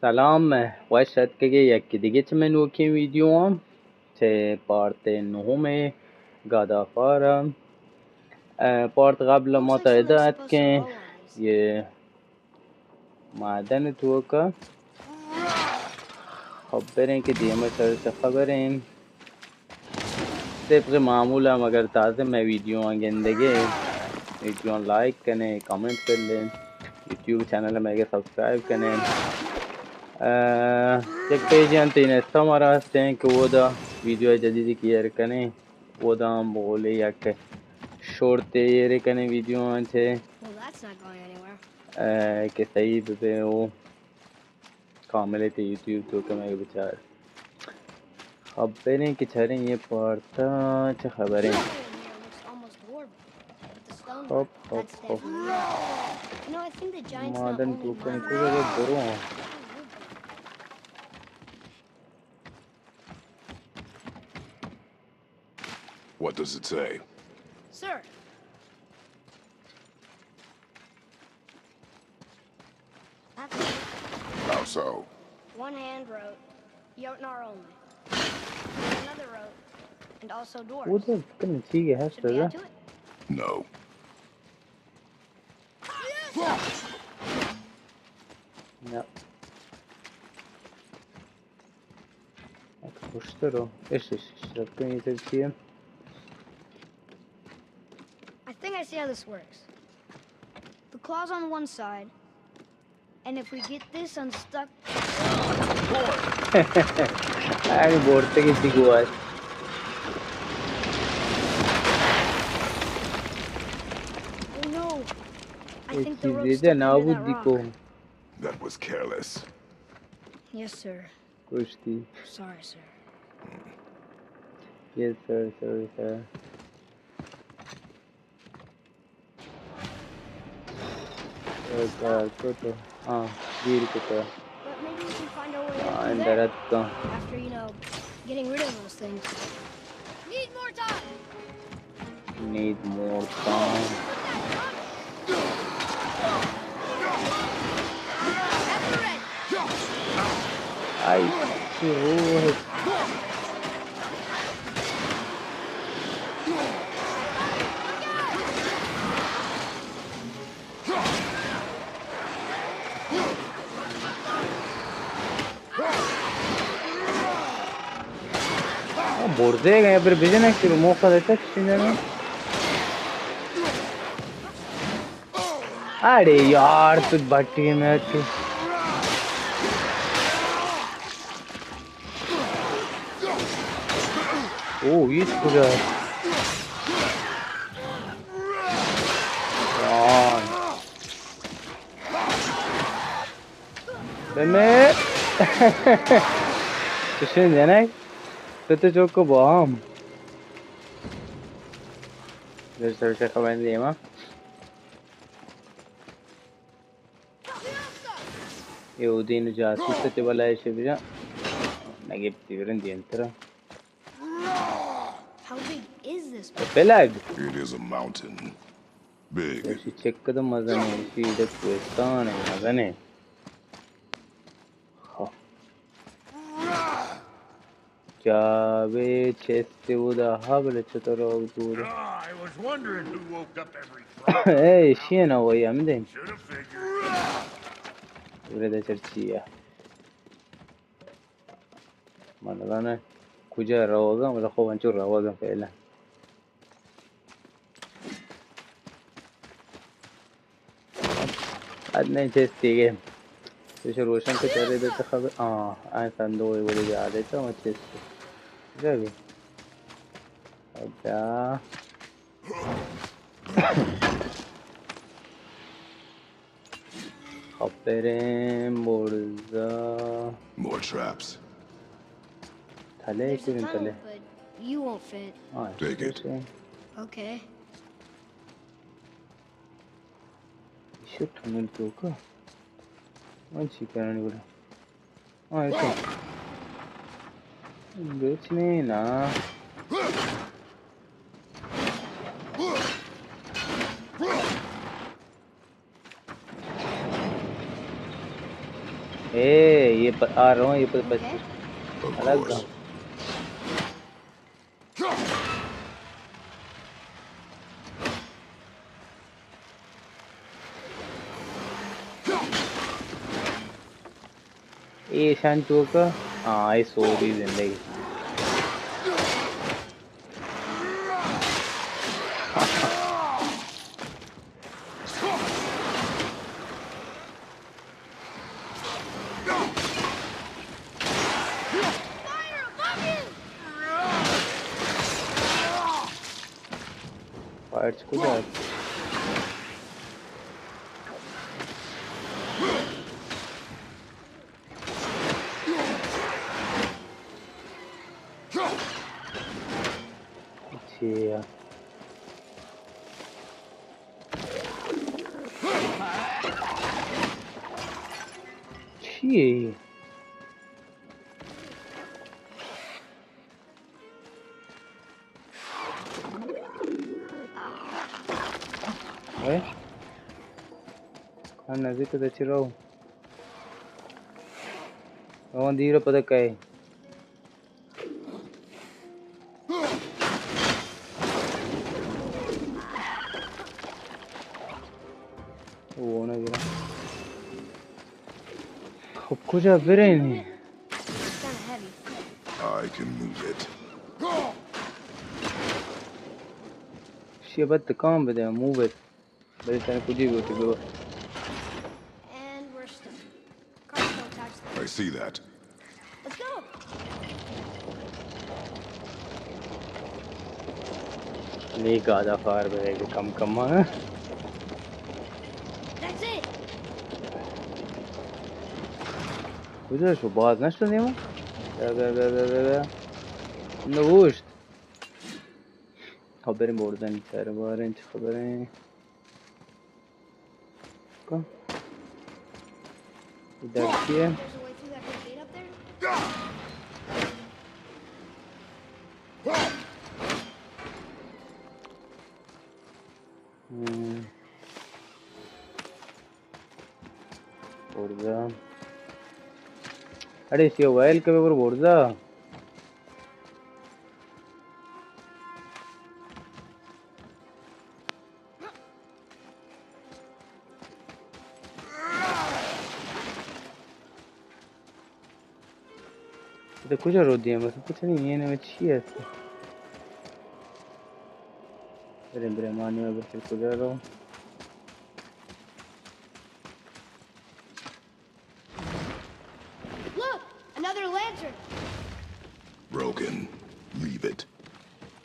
سلام وشت که یکی دیگه چه منو که ویدیو هم چه پارت نهم گادافارم پارت قبل ما تا هدایت که یه معدن تو که خب برین که دیگه سر چه خبرین طبق معمولم اگر تازه میں ویڈیو گندگی ویڈیو لائک کریں کمنٹ کر لیں یوٹیوب چینل میں سبسکرائب کریں یک پیج انتین ایسا ہمارا ہستے ہیں کہ وہ دا ویڈیو جدیدی کیئر کریں وہ دا ہم بولے یا کہ شورٹ تیرے کریں ویڈیو آنچے کہ صحیح بے وہ کاملے تے یوٹیوب تو کہ میں بچار خبریں کہ چھریں یہ پارتا چھ خبریں خب مادن تو کہ کوئی اگر برو ہوں What does it say? Sir. How so? One hand wrote, Jotnar only. Another wrote, and also dwarves. وہ تو کن ٹھیک ہے Should we add to it? No. No. خوشترو ايش ربطين يتبكي I think I see how this works. The claw's on one side, and if we get this unstuck... I'm bored to get the guy. Oh no! I think the rope's stuck under that rock. That was careless. Yes, sir. Kushti. Sorry, sir. Yes, sir, sorry, sir. Oh God, Koto. Deal Koto. But maybe we can find our way up And there. Ratka. After, getting rid of those things. Need more time! Need more time. I see. Bordzaya gaya bir bijenek ki moka deta şimdi mi? अरे यार तू भट्टी में थी ओ ये पूरा यार Demek düşünsene kötü çok boğam bir sürü şey kaybedeyim ha يودين جاسوسة ولا شيء بجا نجيب تيرن دينترا How big is this? Balaj It is a mountain. Big. شي تشيك كده مزني شي ده كويستان مزني جابي چسته ودا حبل چطور دور I was wondering who woke up every Friday. اي شي انا ويا مدين Should have figured. ورده چرچیه مالگانه کجا روغم ولا خوب انچور روغم فعلا بعد नहीं चेस्ती के तो रोशन के चेहरे देते खबर आए संदो ये बोले जा रहे थे मैं चेस्ट जाएगी अच्छा खपरें बोलजा More traps. थले There's a क्यों tunnel, थले but you won't fit. Take it. Okay. Show tunnel क्यों का अच्छी करने बोला ऐसा बेचने ना ए आ रहा हूँ ये पर Okay. Of अलग course. ए शांतु का हाँ ये सो भी जिंदगी Fire above you! पार्ट्स को जा अच्छा छी ओए कहाँ नज़दीक तो अच्छी रहो कौन दीरो पता क्या है वो ना गिरा खूब कुछ अबरे नहीं It's kind of heavy. I can move it. शिबत काम बदे मूव इट बड़े सारे कुछ ही होते गो And we're stuck. Cars don't touch them. I see that. Let's go! नहीं गादा फार बदे कम कम हाँ That's it! कुछ शो बात ना शो नहीं मो दा नवुश्त खबरें बोल दें चार बार इंच खबरें का इधर की है There's a way through that big gate up there? Borja अरे सी वाइल के ऊपर बोर्जा तो कुछ और दिया बस कुछ नहीं ये ना अच्छी है अरे ब्रह्मांड में अगर कुछ रहो Look! Another lantern! Broken. Leave it.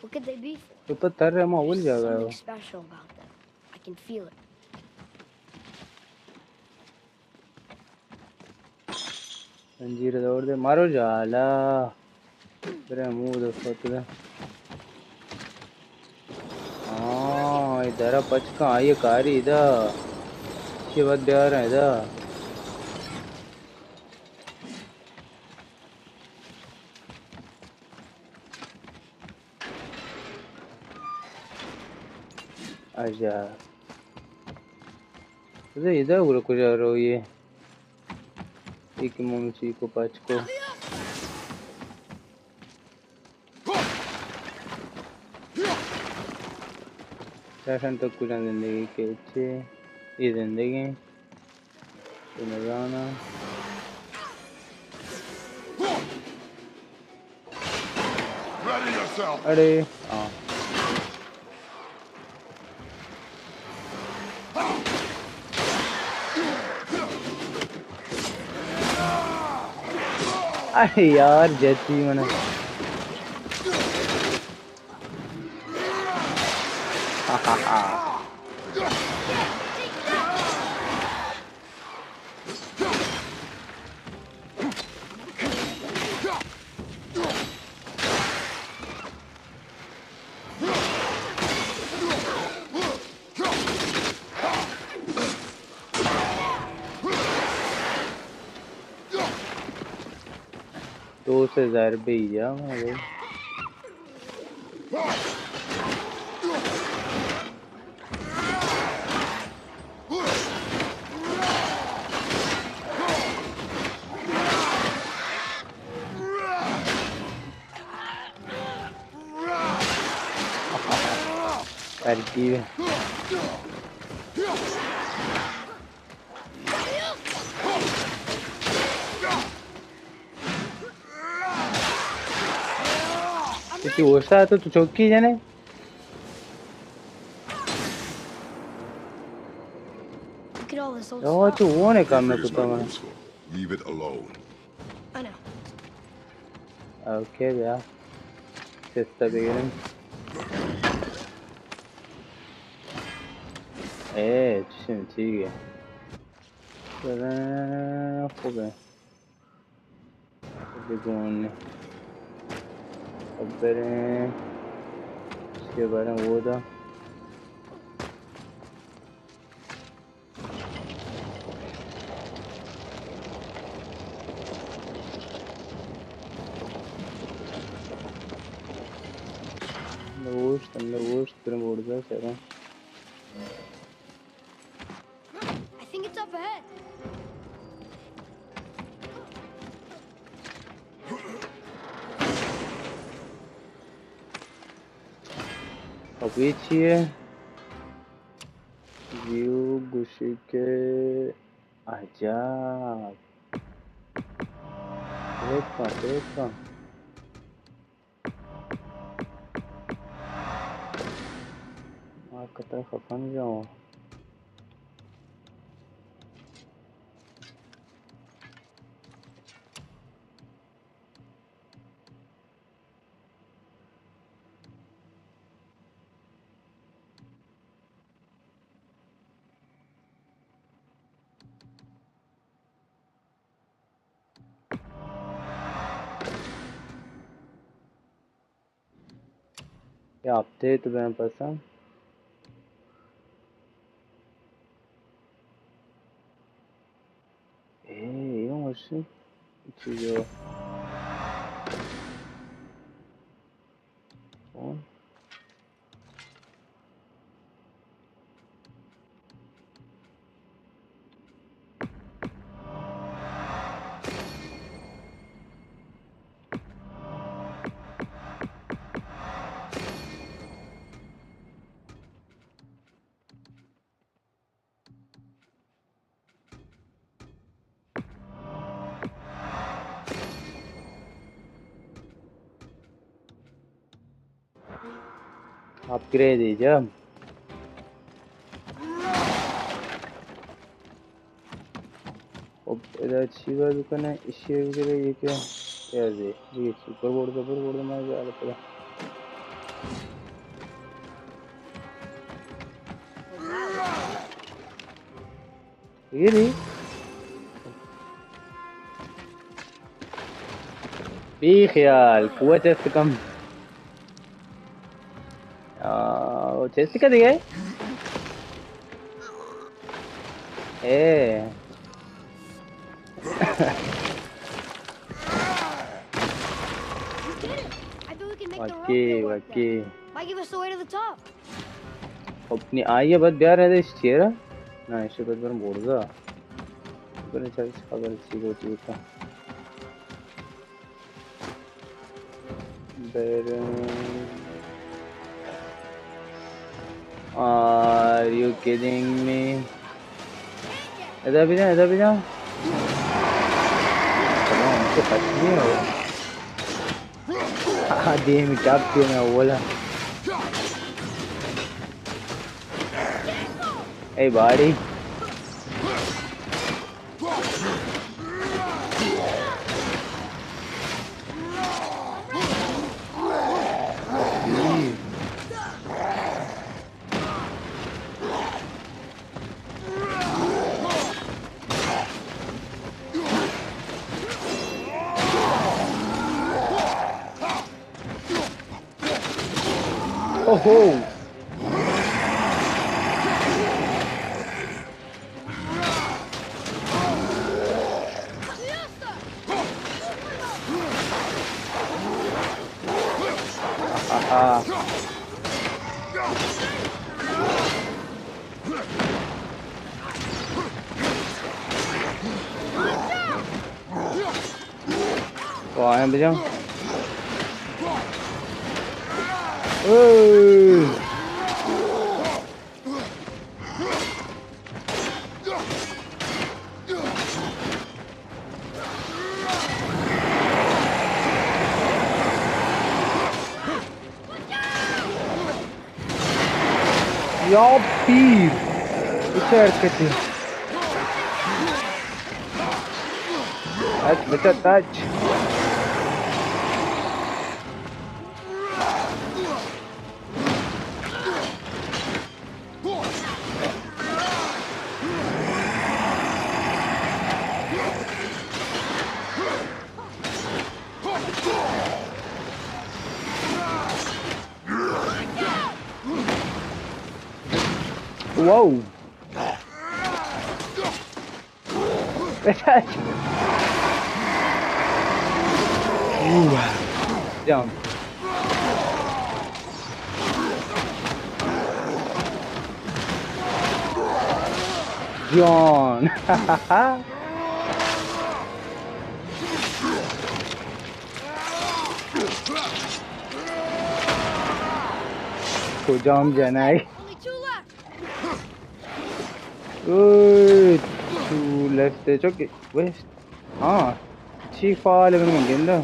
What could they be for? तो पत्थर है माहौल There's जाएगा something special about them. I can feel it. अंजीर दौड़ दे मारो जाला तेरे मुंह देखो तेरा हाँ इधर पचका ये कारी इधर शिवत बिहार है इधर अच्छा तो इधर उड़ को जा रहा हो ये एक मुंशी को पच को फैशन तक कुछ जिंदगी के अच्छे ये जिंदगी ये नजाना Ready yourself. अरे हाँ अरे यार जैसी मैंने हा हा हा दो से ज़रबे ही जा मैं तरकीब किसी होता है तो तू चौकी जाने Look at all this old Oh, stuff. tu vuole come Here's tutto my ma. pencil. Leave it alone. I know. Okay, ya. Se sta bene. چی چیه؟ خوبه. بگون. خب بریم. چیه بریم وودا. نوشت بریم وودا چرا؟ I think it's up ahead. خب این چیه؟ ویو گوشی که عجب فکر قطعه خفه میشم یه update بهم پسم اینو ماشین چیزو अपग्रेड diyeceğim. अच्छी बात दुकान है इसी वगैरह ये क्या यार ये सुपर बोर्ड में जा रहा था ये नहीं بخيال قوة كم चेस्ट का दिया है ए वाकई Might give us the way to the top. अपनी आई है बस बिहार है इस चेहरा ना इसे बस बरम बोलगा बने चल खबर सी को चीज़ Are you kidding me? इधर भी जा तमाम तो खत्म नहीं हो दे में टैप किया मैं बोला ए बाड़ी Oh! Wah, yang bijak. Ya pir. İki hareketi. Aç Mithat aç. Wow. Mithat. Down. John. Kocam Cenay. Only two left. Good. Two left. Çok west. Ha. Çiğ faal benim gende.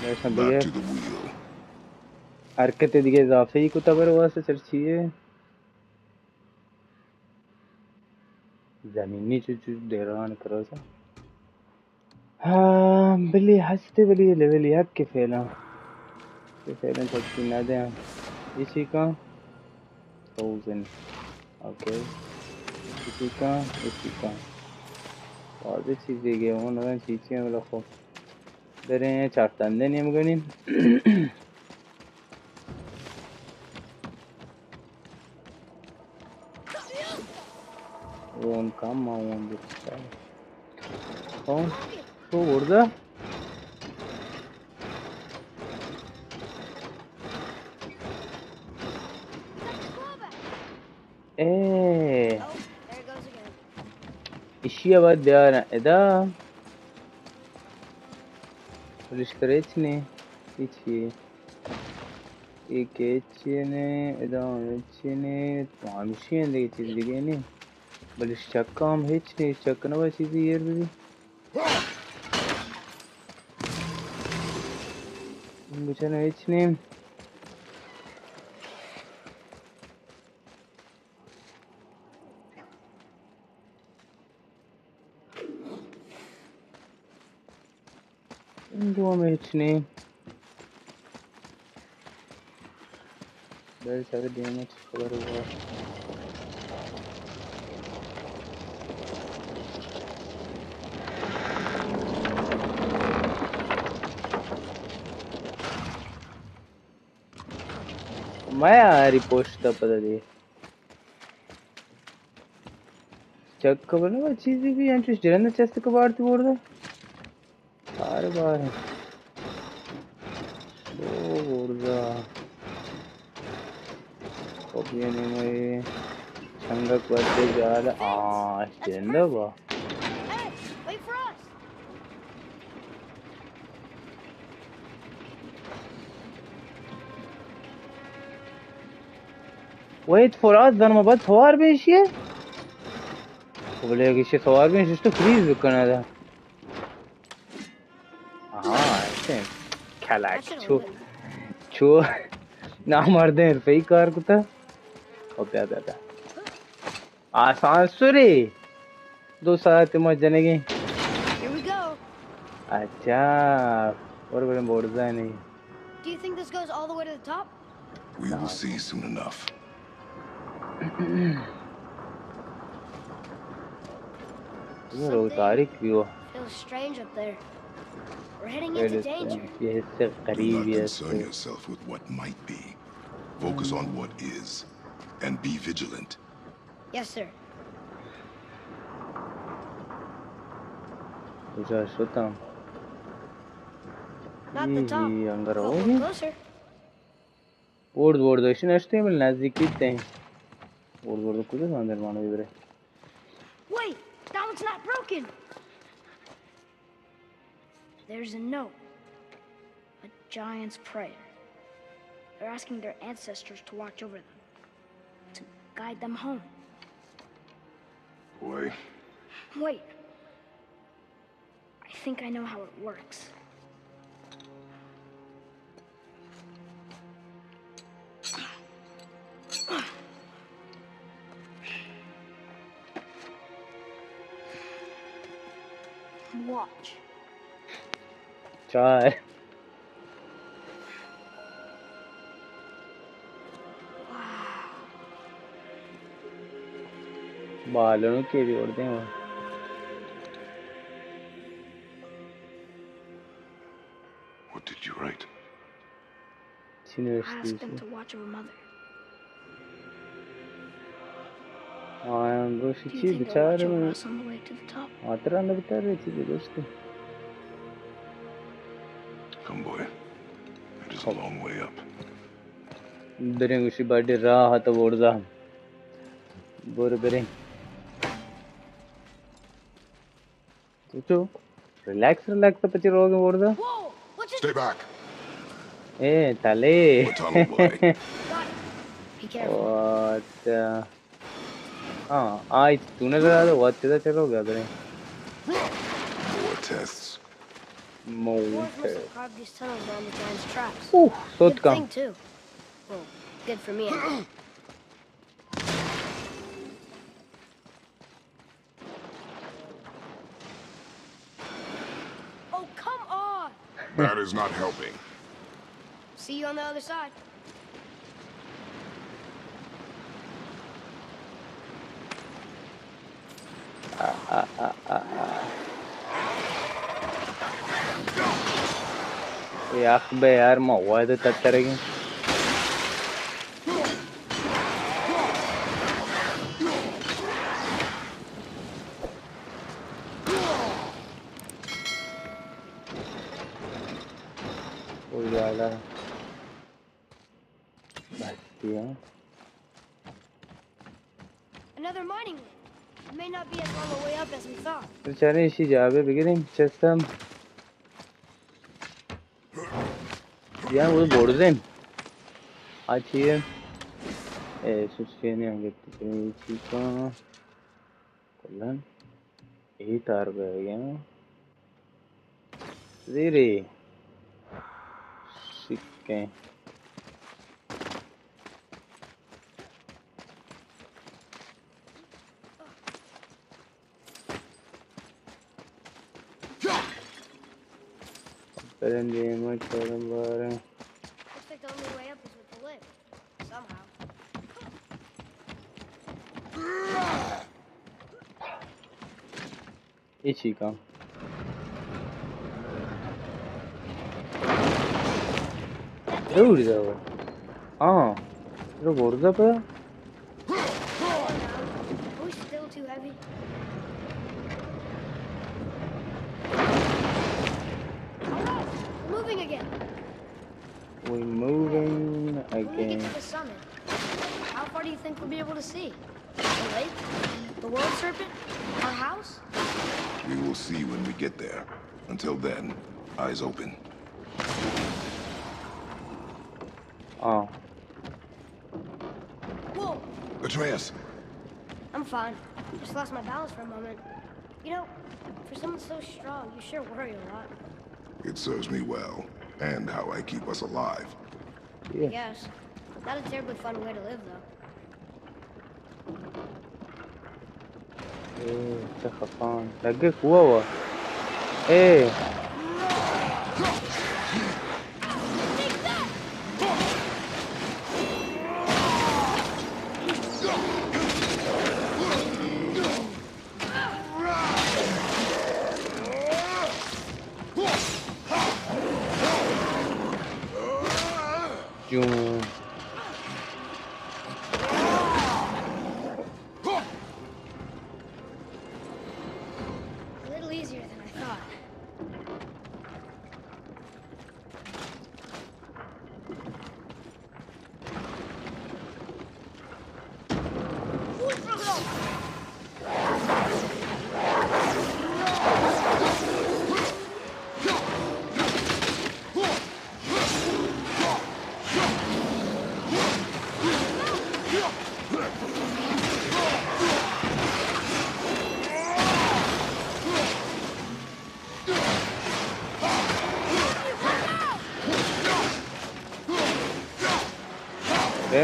Back to the wheel. Hareket ediyor izafeyi kutaber varsa çerçiye. Zaminni çocuk deran kırasa. Ha, bili haste bili level yak kefela. Kefela çekti nade. İşi ka 1000. Okay. İşi ka. Bazı çizgi geye onların çizgiye bile ko. Dere çarptan deneyim gönül. On kam on bir. Oh, bu burada. Eee. Oh, there it goes again. İşe bak diyor. Eda. Polisler hiç ne? Hiç iyi. İlk hiç ne? Eda hiç ne? Tamam bir şey de çizgi ne? Polis çakam hiç ne? Çakana var çizgi yer bir. Bu çana hiç ne? Bu ama hiç ne? Böyle sadece diyemek kadar var. Maya riposta pata di. Çak bana var çizgi bir yani şu Ceren'de chest kabartı bu arada. Var. Bu burada. Kopya nemayı. Çangak vardı gala. Aa, Ceren'de bu. Hey, wait for us. Wait for us धर्म बस सवार बेच ये बोले कि ये सवार बेच इसको फ्रीज करना था हाँ ऐसे That खलाक should छो open. छो ना मार दे फही कार को था और क्या आसान सुरी दो साथ मत जाने की Here we go. अच्छा और बड़े बोर्ड नहीं Do you think this goes all the way to the top? We will see soon enough. ये रो तारीख भी हो Feels strange up there. We're heading ये into danger. इससे Do करीब not है concern yourself with what might be. Focus on what is. And be vigilant. Yes, sir. कुछ सोता Not the top. ये अंदर But होगी we're closer. बोर्ड दक्षिण अष्टे में नजदीक कितने बोर्ड कुछ अंदर मानो इधर Wait, that one's not broken. There's a note. A giant's prayer. They're asking their ancestors to watch over them, to guide them home. Boy, Wait. I think I know how it works. Watch. Try. बालों के भी उड़ते हैं वो what did you write? Ask them to watch over Mother. हाँ वो Do you शिक्षी think they'll बिचार watch over में us on the way to the top? आतरा न बिचार रही थी दोस्तों Come, boy. It is a long way up. Bering usi badi rahat orada. Bor bering. Tutu. Relax to pachi roge orada. Whoa! What's it? Stay back. Tale. Tunnel boy. Got it. Be careful. What? आज तूने करा तो बहुत सीधा चलोगे बरे. More tests. Dwarves must have carved these tunnels around the giant's traps. सोच Good का. thing too. Well, good for me. Anyway. Oh, come on! That is not helping. See you on the other side. यार बे यार मौवा तो तत्तरेगी. Another mining link. It may not be as long a way up as we thought. Becerre işi cevabı beginning chestem. Ya bu borzen. Açayım. Suscieni anche chica. Collan. E tarbe Ziri. Sikke. Prendemos agora. Looks like the only way up is with the lift. Somehow. E chica. Dove dove? Ah, lo guarda per. Are we still too heavy? Alright, moving again. We're moving When we get again. to the summit, how far do you think we'll be able to see? The lake? The world serpent? Our house? We will see when we get there. Until then, eyes open. Ah, Whoa! Atreus! I'm fine. Just lost my balance for a moment. You know, for someone so strong, you sure worry a lot. It serves me well, and how I keep us alive. I yeah. guess. Not a terribly fun way to live, though. خفان لقيك هو ايه جون A little easier than I thought.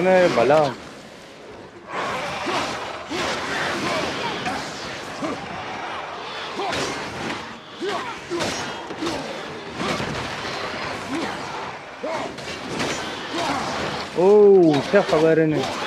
मैं भला ओह क्या खबर है नहीं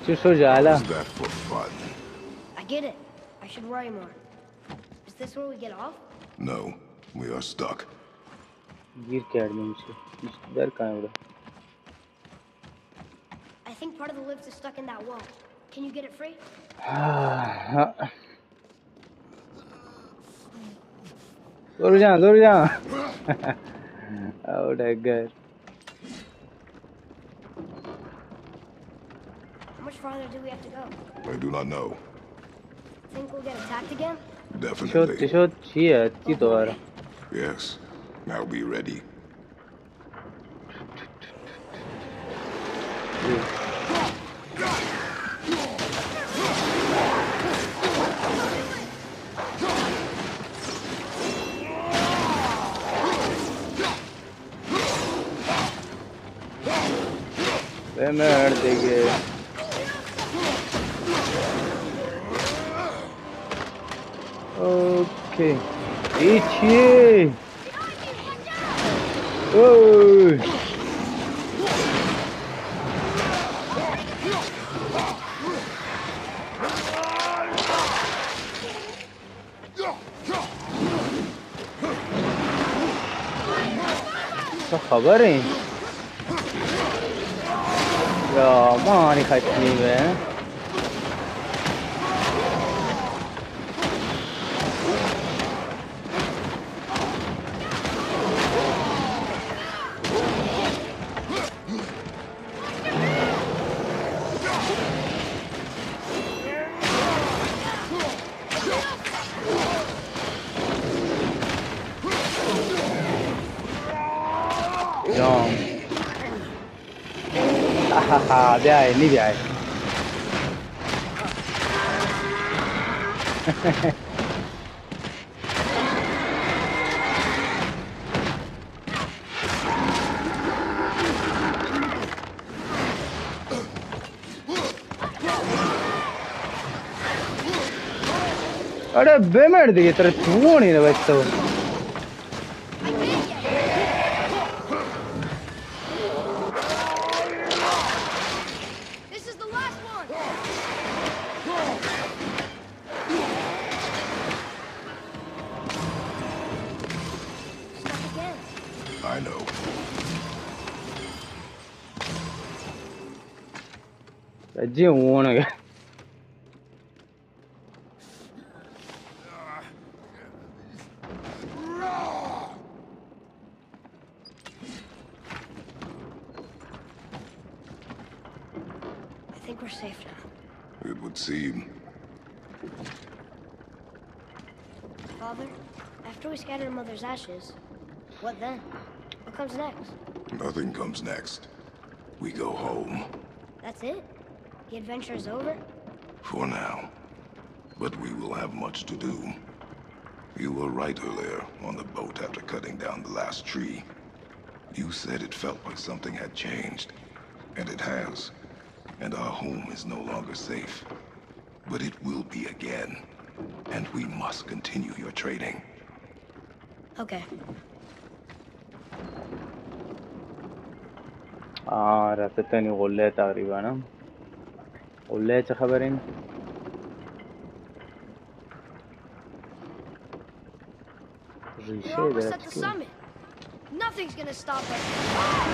चुसो जाला Was that for fun? I get it. I should worry more. Is this where we get off? No, we are stuck. गिर के आदमी से डर कहाँ है उड़ा I think part of the lift is stuck in that wall. Can you get it free? दूर जा out again How much farther do we have to go? I do not know. Think we'll get attacked again? Definitely. شو شيء كي دوارة Yes. Now be ready. मैं देंगे Okay. Ichi. Oh. क्या खबर है यार मारी खाती है हाँ ब्याह नहीं ब्याह अरे बेमेड़ दिए तेरे तू नहीं ना बच्चों I know. जी वो ना क्या I think we're safe now. It would seem. Father, after we scatter Mother's ashes, what then? What comes next? Nothing comes next. We go home. That's it? The adventure is over? For now. But we will have much to do. You were right earlier on the boat after cutting down the last tree. You said it felt like something had changed. And it has. And our home is no longer safe. But it will be again. And we must continue your training. Okay. رافته غله تقریبا غله چه خبرین We're almost at the summit. Nothing's gonna stop us.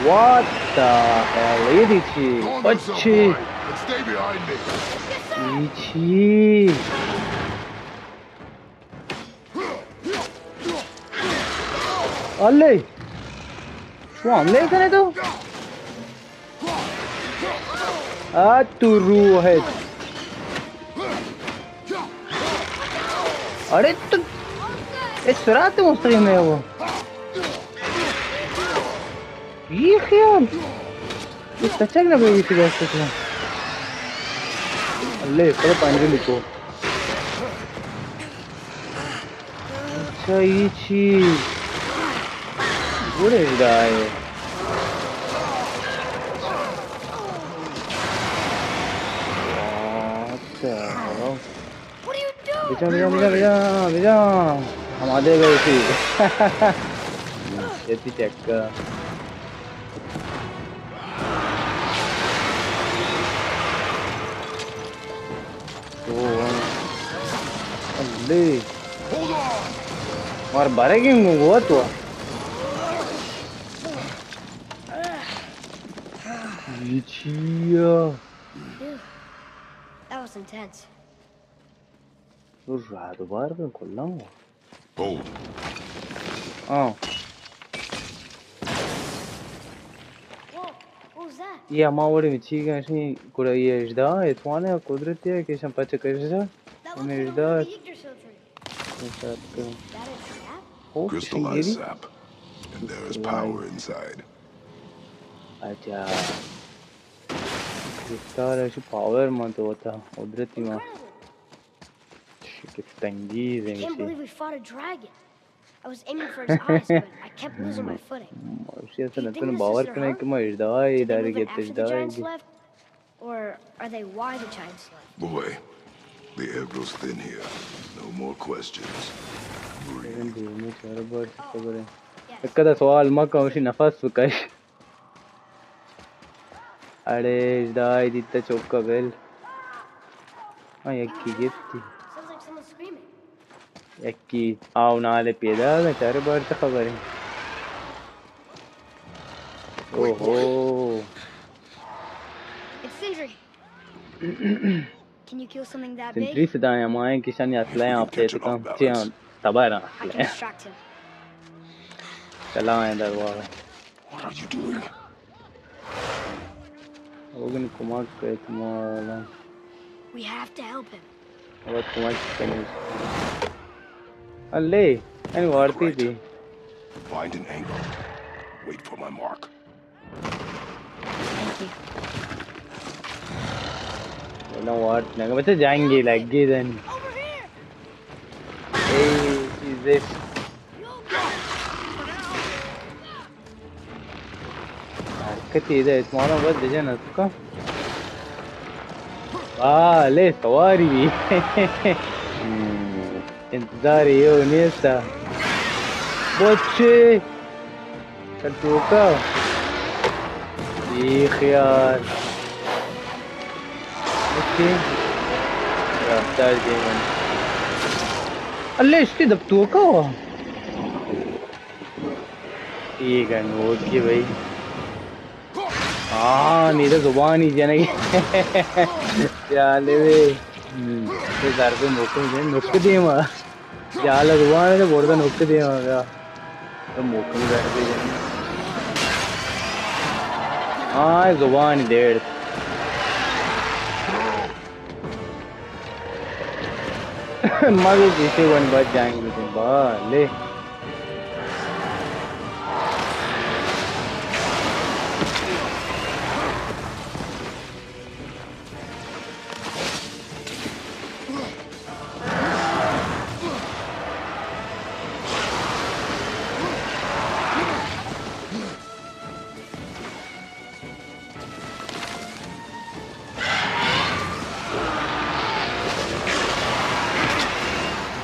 What the hell is this? Bachchi Stay behind me. Ichi अल्ले شو عمله کنه تو تو روحت अरे तो इस सिरात मुस्तकीम है वो ये ख्याल استشعرنا بيجي كده استشعر ليه كده पानी लिखो अच्छा ये चीज what is that अच्छा What are you doing? बेजा हम आ गए इसी ये चेक Lee. और बारे की हुआ तो That was intense. तो रात बार में खुला हूँ Hold. हाँ Whoa, what was that? ये हमारे मिची का ऐसी कुड़ा ये इज़्दा इतवाने कुदरती है कि शम पच्चे कर जा That हमें looks like इज़्दा a really Yggdrasil tree. ऐसा तो Is that a trap? हो Crystallized Sringeri sap. And there is power inside. अच्छा क्रिस्टल ऐसी पावर मत होता कुदरती माँ Incredible. कितंगी I can't ज़िंगी believe we fought a dragon. I was aiming for his eyes, but I kept losing my footing. उसी ऐसा Do you लगता think है this is बावर their करने home? के मैं इज़्दा है Did they इधर move के in after इज़्दा the giants है left? Or are they why the giants left? Boy, the air grows thin here. No more questions. लेकिन Breathe. में चार बार से करें Yes. कदा सवाल ما كان شيء نفس وكاش أريج داي دي تشوكا بيل يكي جبتي Sounds like someone screaming. يكي أو نالي بيدا चार बार से खबरें Wait, what? ओहो It's Sindri. Can you kill something that سنتري big? سدايا ماين كيشان We يطلعين can أفتي catch it off تكام balance. تيان تبارا I can أطلعين distract him. تلاين دروار What are you doing? أوغن كماك كتمالا We have to help him. أوغن كماك كنيش ألي أنا وارتي Right. دي Find an angle. Wait for my mark. Thank you. ना ward ना बच्चे जाएंगे लगे then Over here! hey is this حركتي إذا اسمعنا بس دجنا تكا ليه سواري انتظاري يو نيسا بوتشي كالتوكا دي خيال اوكي رفتار جيمن ليش كده بتوكا ठीक है नोट की भाई हाँ नहीं तो जुबान ही जाने की जाले वे तो घर पे नुक्क दिए माँ जाला जुबान है तो बोलता नुक्क दिए माँ क्या तो मुक्क में बैठ गए हाँ जुबान ही डेढ़ माँ भी पीछे वन बच जाएंगे तुम ले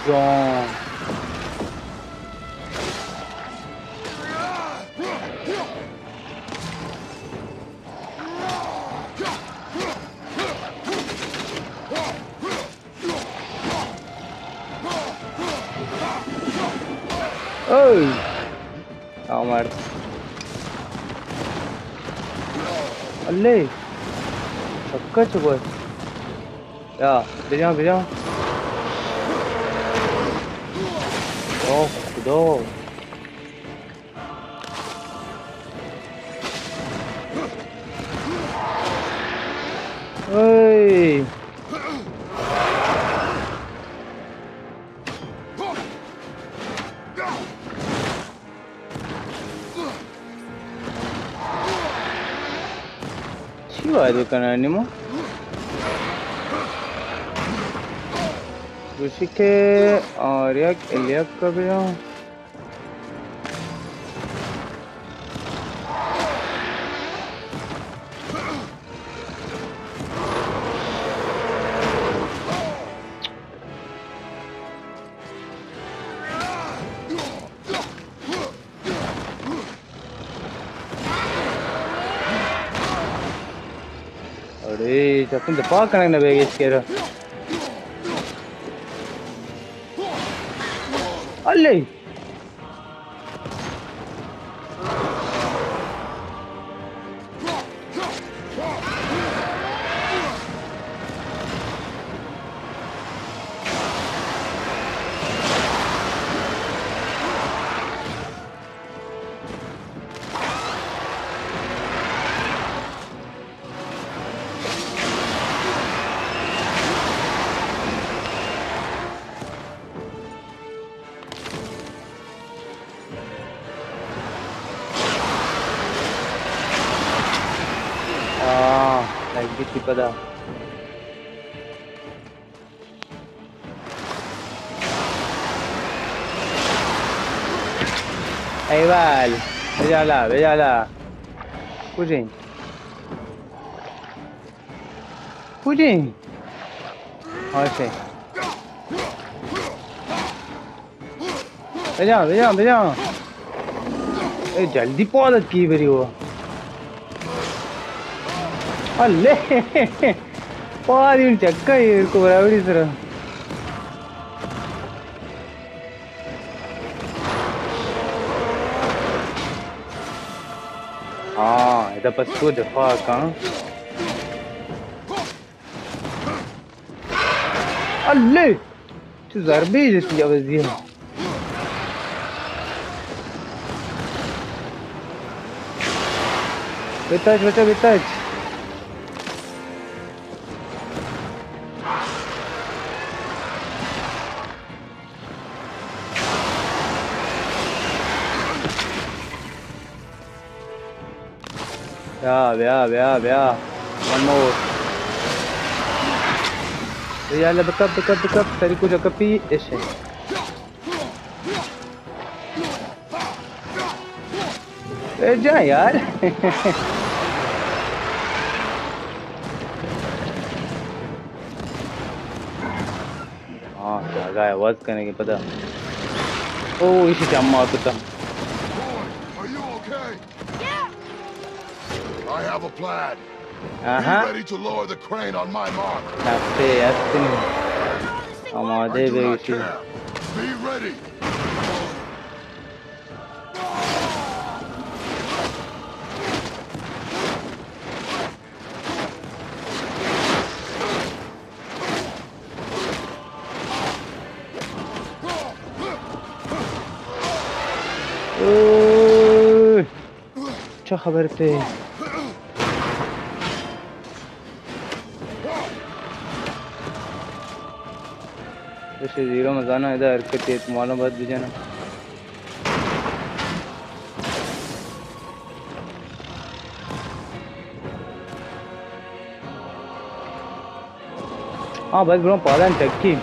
John. Oh! Amar. अल्ले सबका चुका या भेजा Oh, खुदा ओए شو هذا كان انيمو وش كي آريك اليك كبيرة अरे चक्कर दफा करने ना बेगे इसके रहा अल्ले lagi tipe dah. Ahí vale, véala. Pujem. Olha assim. Veja. ए जल्दी पौधा की बरी वो अल्ले पारी उन चक्का ये को बराबर इस तरह हाँ इधर बस तो दफा कहाँ अल्ले तो ज़रबे जैसी आवाज़ है Bitach. Yeah. One more. يلا بكب تاريخو جاكبي ايش ارجع यार हाँ क्या आवाज करने के पता ओ इसी जम्मा आता Are you okay? Yeah. I have a plan. Be ready to lower the crane on my mark. Be ready. क्या खबर पे वैसे जीरो मजाना इधर हरकत है तुम्हारा बात भी जाना हाँ बस ब्रो पालन चक्की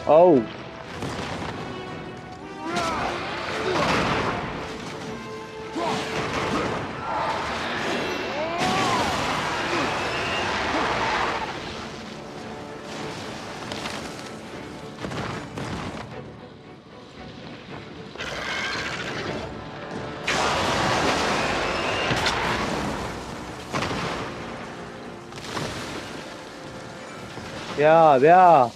Oh. Yeah.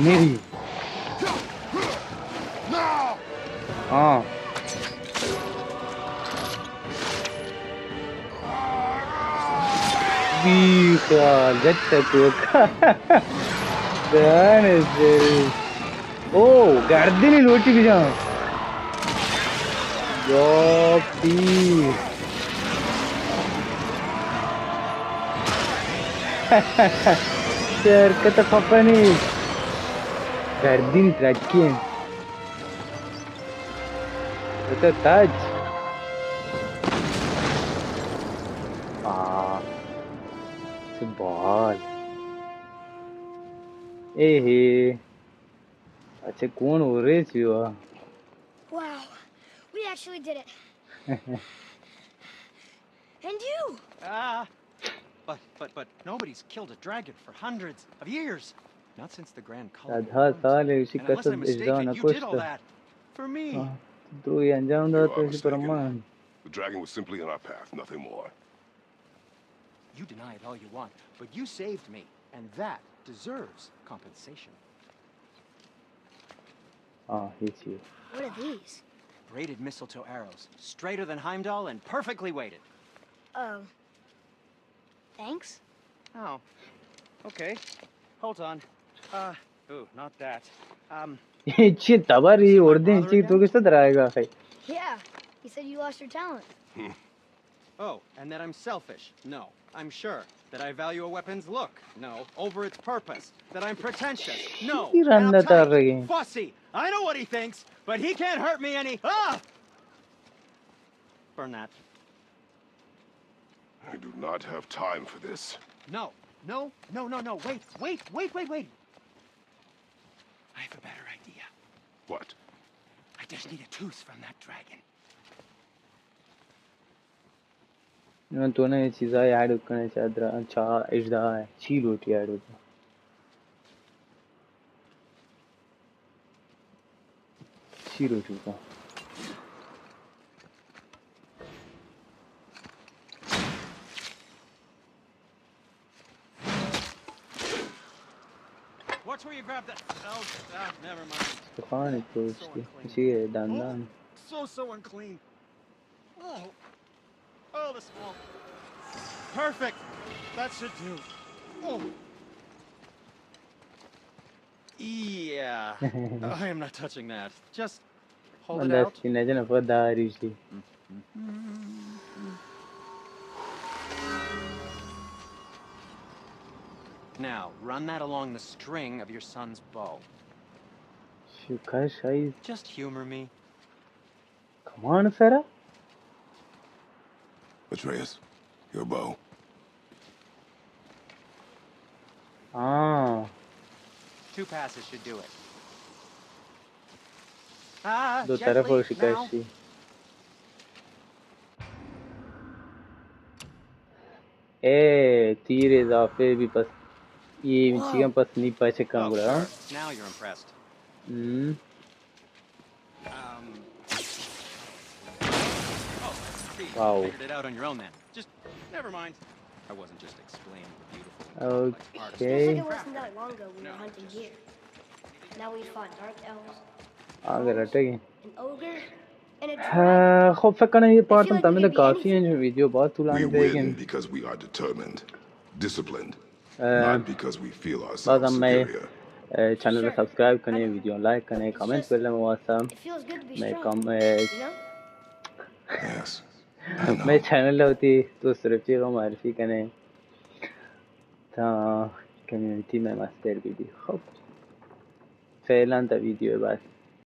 मेरी हाँ ओ गर्दनी लोटी भी जाओ یا پیر شرکت خفنی گردین ترکیه بتا تاج سبال ايه अच्छा कौन हो रहे थे वो Wow, we actually did it. And you! But nobody's killed a dragon for hundreds of years. Not since the Grand Colony. आधा साल है उसी And unless कसम I'm इज्दा mistaken, ना you कुछ did all तो that for me. तो ये अंजाम You दाते are उसी पर mistaken. Amman The dragon was simply in our path, nothing more. You deny it all you want, but you saved me, and that deserves compensation. he's here What are these? Braided mistletoe arrows, straighter than Heimdall and perfectly weighted. Oh. Thanks? Oh. Okay. Hold on. Ooh, not that. ये तबारी और दिन चीज़ तो किस तरह आएगा भाई Yeah. He said you lost your talent. Oh, and that I'm selfish. No. I'm sure. That I value a weapon's look. No. Over its purpose. That I'm pretentious. No. ये And रंदा तार uptight. रही Fussy. I know what he thinks, but he can't hurt me any. Ah! Burn that. I do not have time for this. No. No. Wait. I have a better idea. What? I just need a tooth from that dragon. तो ना ये चीज़ आया add करने चाहता अच्छा इज्दा है ची रोटी add होता ची रोटी का Watch where you grab that. Oh, never mind. तो खाने तो इसी है दान So unclean. Oh, the smell. Perfect. That should do. Oh. Yeah. I am not touching that. Just hold it बंदा out. सीने जन फदारी सी Now, run that along the string of your son's bow. शुक्र शायद Just humor me. come on Farah Atreus, your bow. Two passes should do it. दो तरफ Gently हो शिकार now. सी तीर इजाफे भी पस ये चीज़ें पस नहीं पाचे काम Oh, करा sure. Now you're impressed. Oh, see, you Wow. figured it out on your own then. Just, never mind. I wasn't just explaining the beautiful and complex part of Feels Okay. like it wasn't that long ago we were hunting here. Now we fought dark elves, आगे रटेगी an ogre, and a dragon. خب فکر کنم یه پارت feel like we تامین could be coffee anything. N video باز We طولانی win بگیم because we are determined, disciplined, not because we feel ourselves بازم من superior. Channel رو Sure. Subscribe کنید video like کنید It's comment just- بله واسم It feels good to be मैं strong, come you know? Yes, I मैं know. Channel होती तो सिर्फ चीज़ों معرفی کنه تا کمیونیتی में مستر بیدی خب فعلا تا ویدیو بعد